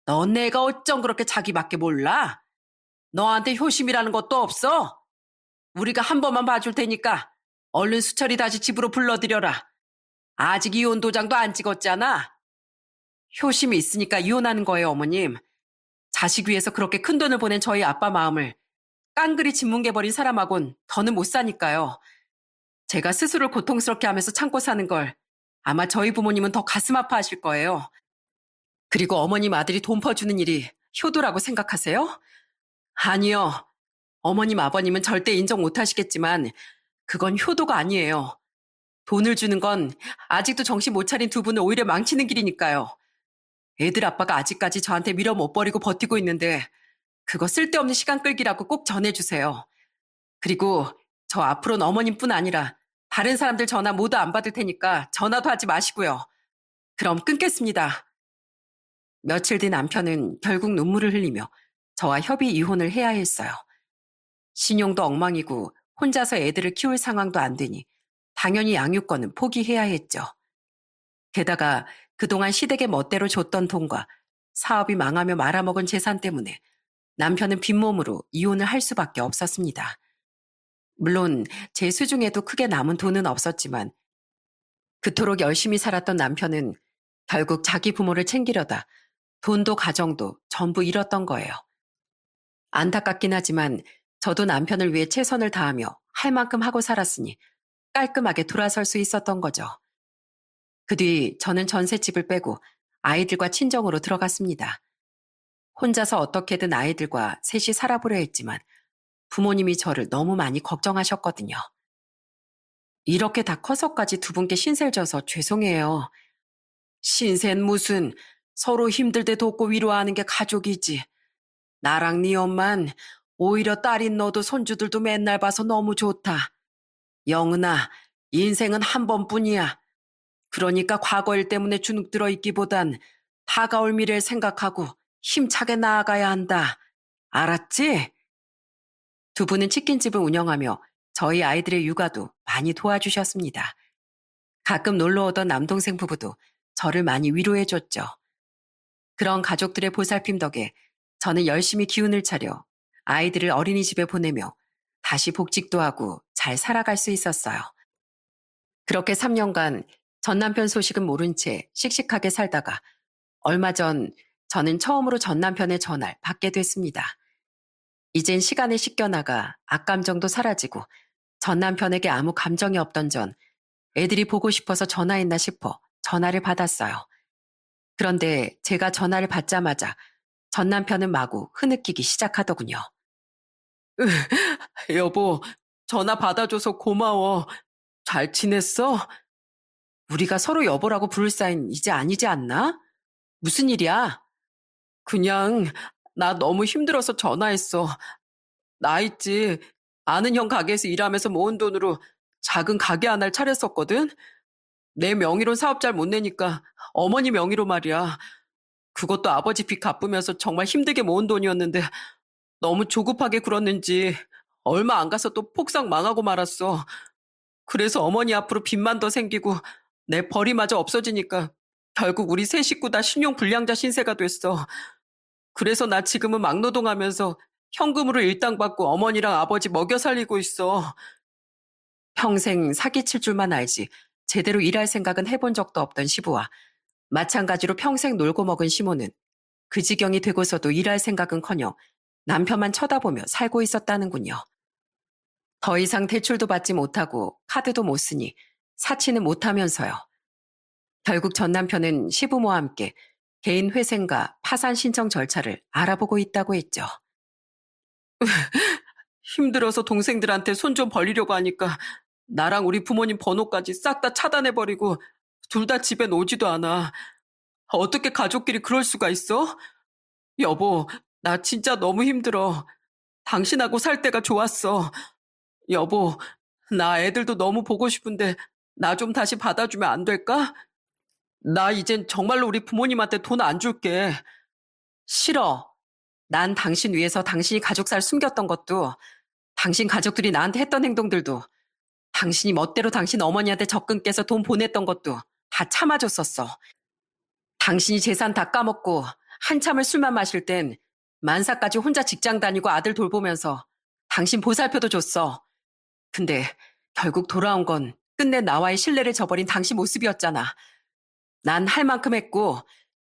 넌 내가 어쩜 그렇게 자기밖에 몰라? 너한테 효심이라는 것도 없어? 우리가 한 번만 봐줄 테니까 얼른 수철이 다시 집으로 불러들여라. 아직 이혼 도장도 안 찍었잖아. 효심이 있으니까 이혼하는 거예요, 어머님. 자식 위해서 그렇게 큰 돈을 보낸 저희 아빠 마음을 깡그리 짓뭉개버린 사람하곤 더는 못 사니까요. 제가 스스로 고통스럽게 하면서 참고 사는 걸 아마 저희 부모님은 더 가슴 아파하실 거예요. 그리고 어머님 아들이 돈 퍼주는 일이 효도라고 생각하세요? 아니요. 어머님 아버님은 절대 인정 못 하시겠지만 그건 효도가 아니에요. 돈을 주는 건 아직도 정신 못 차린 두 분을 오히려 망치는 길이니까요. 애들 아빠가 아직까지 저한테 밀어 못 버리고 버티고 있는데 그거 쓸데없는 시간 끌기라고 꼭 전해주세요. 그리고 저 앞으로는 어머님뿐 아니라 다른 사람들 전화 모두 안 받을 테니까 전화도 하지 마시고요. 그럼 끊겠습니다. 며칠 뒤 남편은 결국 눈물을 흘리며 저와 협의 이혼을 해야 했어요. 신용도 엉망이고 혼자서 애들을 키울 상황도 안 되니 당연히 양육권은 포기해야 했죠. 게다가 그동안 시댁의 멋대로 줬던 돈과 사업이 망하며 말아먹은 재산 때문에 남편은 빈몸으로 이혼을 할 수밖에 없었습니다. 물론 제 수중에도 크게 남은 돈은 없었지만 그토록 열심히 살았던 남편은 결국 자기 부모를 챙기려다 돈도 가정도 전부 잃었던 거예요. 안타깝긴 하지만 저도 남편을 위해 최선을 다하며 할 만큼 하고 살았으니 깔끔하게 돌아설 수 있었던 거죠. 그 뒤 저는 전셋집을 빼고 아이들과 친정으로 들어갔습니다. 혼자서 어떻게든 아이들과 셋이 살아보려 했지만 부모님이 저를 너무 많이 걱정하셨거든요. 이렇게 다 커서까지 두 분께 신세를 져서 죄송해요. 신세는 무슨, 서로 힘들 때 돕고 위로하는 게 가족이지. 나랑 네 엄만 오히려 딸인 너도 손주들도 맨날 봐서 너무 좋다. 영은아, 인생은 한 번뿐이야. 그러니까 과거 일 때문에 주눅들어 있기보단 다가올 미래를 생각하고 힘차게 나아가야 한다. 알았지? 두 분은 치킨집을 운영하며 저희 아이들의 육아도 많이 도와주셨습니다. 가끔 놀러 오던 남동생 부부도 저를 많이 위로해줬죠. 그런 가족들의 보살핌 덕에 저는 열심히 기운을 차려 아이들을 어린이집에 보내며 다시 복직도 하고 잘 살아갈 수 있었어요. 그렇게 3년간 전 남편 소식은 모른 채 씩씩하게 살다가 얼마 전 저는 처음으로 전 남편의 전화를 받게 됐습니다. 이젠 시간에 씻겨나가 악감정도 사라지고 전 남편에게 아무 감정이 없던 전 애들이 보고 싶어서 전화했나 싶어 전화를 받았어요. 그런데 제가 전화를 받자마자 전 남편은 마구 흐느끼기 시작하더군요. 여보, 전화 받아줘서 고마워. 잘 지냈어? 우리가 서로 여보라고 부를 사이는 이제 아니지 않나? 무슨 일이야? 그냥 나 너무 힘들어서 전화했어. 나 있지. 아는 형 가게에서 일하면서 모은 돈으로 작은 가게 하나를 차렸었거든. 내 명의로 사업 잘 못 내니까 어머니 명의로 말이야. 그것도 아버지 빚 갚으면서 정말 힘들게 모은 돈이었는데 너무 조급하게 굴었는지 얼마 안 가서 또 폭삭 망하고 말았어. 그래서 어머니 앞으로 빚만 더 생기고 내 벌이마저 없어지니까 결국 우리 세 식구 다 신용 불량자 신세가 됐어. 그래서 나 지금은 막노동하면서 현금으로 일당 받고 어머니랑 아버지 먹여 살리고 있어. 평생 사기칠 줄만 알지 제대로 일할 생각은 해본 적도 없던 시부와 마찬가지로 평생 놀고 먹은 시모는 그 지경이 되고서도 일할 생각은커녕 남편만 쳐다보며 살고 있었다는군요. 더 이상 대출도 받지 못하고 카드도 못 쓰니 사치는 못하면서요. 결국 전 남편은 시부모와 함께 개인 회생과 파산 신청 절차를 알아보고 있다고 했죠. 힘들어서 동생들한테 손 좀 벌리려고 하니까 나랑 우리 부모님 번호까지 싹 다 차단해버리고 둘 다 집엔 오지도 않아. 어떻게 가족끼리 그럴 수가 있어? 여보, 나 진짜 너무 힘들어. 당신하고 살 때가 좋았어. 여보, 나 애들도 너무 보고 싶은데 나 좀 다시 받아주면 안 될까? 나 이젠 정말로 우리 부모님한테 돈 안 줄게. 싫어. 난 당신 위해서 당신이 가족살 숨겼던 것도, 당신 가족들이 나한테 했던 행동들도, 당신이 멋대로 당신 어머니한테 적금 깨서 돈 보냈던 것도 다 참아줬었어. 당신이 재산 다 까먹고 한참을 술만 마실 땐 만사까지 혼자 직장 다니고 아들 돌보면서 당신 보살펴도 줬어. 근데 결국 돌아온 건 끝내 나와의 신뢰를 저버린 당신 모습이었잖아. 난 할 만큼 했고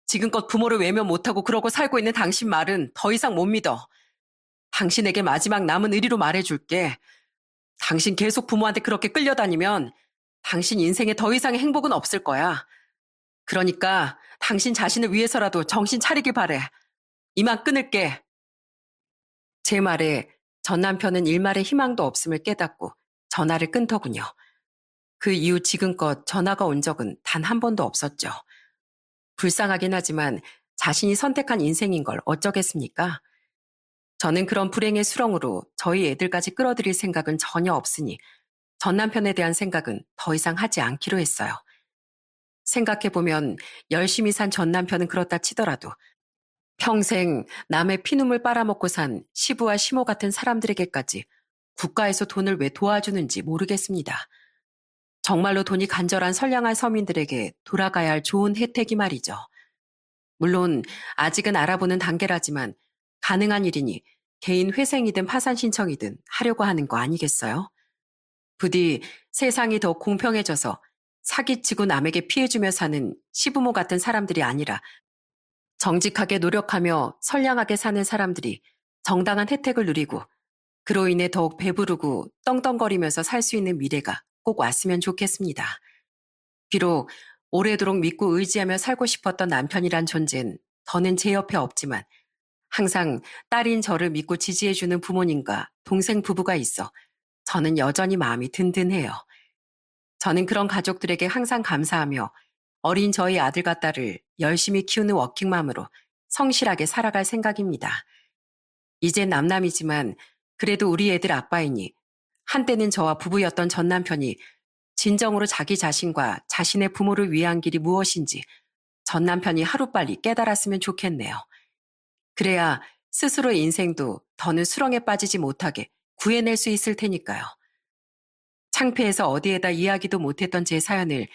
지금껏 부모를 외면 못하고 그러고 살고 있는 당신 말은 더 이상 못 믿어. 당신에게 마지막 남은 의리로 말해줄게. 당신 계속 부모한테 그렇게 끌려다니면 당신 인생에 더 이상의 행복은 없을 거야. 그러니까 당신 자신을 위해서라도 정신 차리길 바래. 이만 끊을게. 제 말에 전 남편은 일말의 희망도 없음을 깨닫고 전화를 끊더군요. 그 이후 지금껏 전화가 온 적은 단 한 번도 없었죠. 불쌍하긴 하지만 자신이 선택한 인생인 걸 어쩌겠습니까? 저는 그런 불행의 수렁으로 저희 애들까지 끌어들일 생각은 전혀 없으니 전 남편에 대한 생각은 더 이상 하지 않기로 했어요. 생각해보면 열심히 산 전 남편은 그렇다 치더라도 평생 남의 피눈물 빨아먹고 산 시부와 시모 같은 사람들에게까지 국가에서 돈을 왜 도와주는지 모르겠습니다. 정말로 돈이 간절한 선량한 서민들에게 돌아가야 할 좋은 혜택이 말이죠. 물론 아직은 알아보는 단계라지만 가능한 일이니 개인 회생이든 파산 신청이든 하려고 하는 거 아니겠어요? 부디 세상이 더 공평해져서 사기치고 남에게 피해주며 사는 시부모 같은 사람들이 아니라 정직하게 노력하며 선량하게 사는 사람들이 정당한 혜택을 누리고 그로 인해 더욱 배부르고 떵떵거리면서 살 수 있는 미래가 꼭 왔으면 좋겠습니다. 비록 오래도록 믿고 의지하며 살고 싶었던 남편이란 존재는 더는 제 옆에 없지만 항상 딸인 저를 믿고 지지해주는 부모님과 동생 부부가 있어 저는 여전히 마음이 든든해요. 저는 그런 가족들에게 항상 감사하며 어린 저희 아들과 딸을 열심히 키우는 워킹맘으로 성실하게 살아갈 생각입니다. 이제 남남이지만 그래도 우리 애들 아빠이니 한때는 저와 부부였던 전 남편이 진정으로 자기 자신과 자신의 부모를 위한 길이 무엇인지 전 남편이 하루빨리 깨달았으면 좋겠네요. 그래야 스스로의 인생도 더는 수렁에 빠지지 못하게 구해낼 수 있을 테니까요. 창피해서 어디에다 이야기도 못했던 제 사연을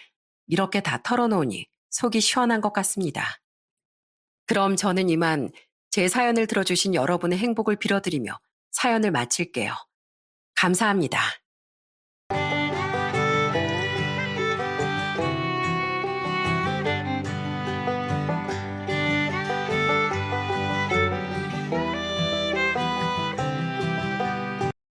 이렇게 다 털어놓으니 속이 시원한 것 같습니다. 그럼 저는 이만 제 사연을 들어주신 여러분의 행복을 빌어드리며 사연을 마칠게요. 감사합니다.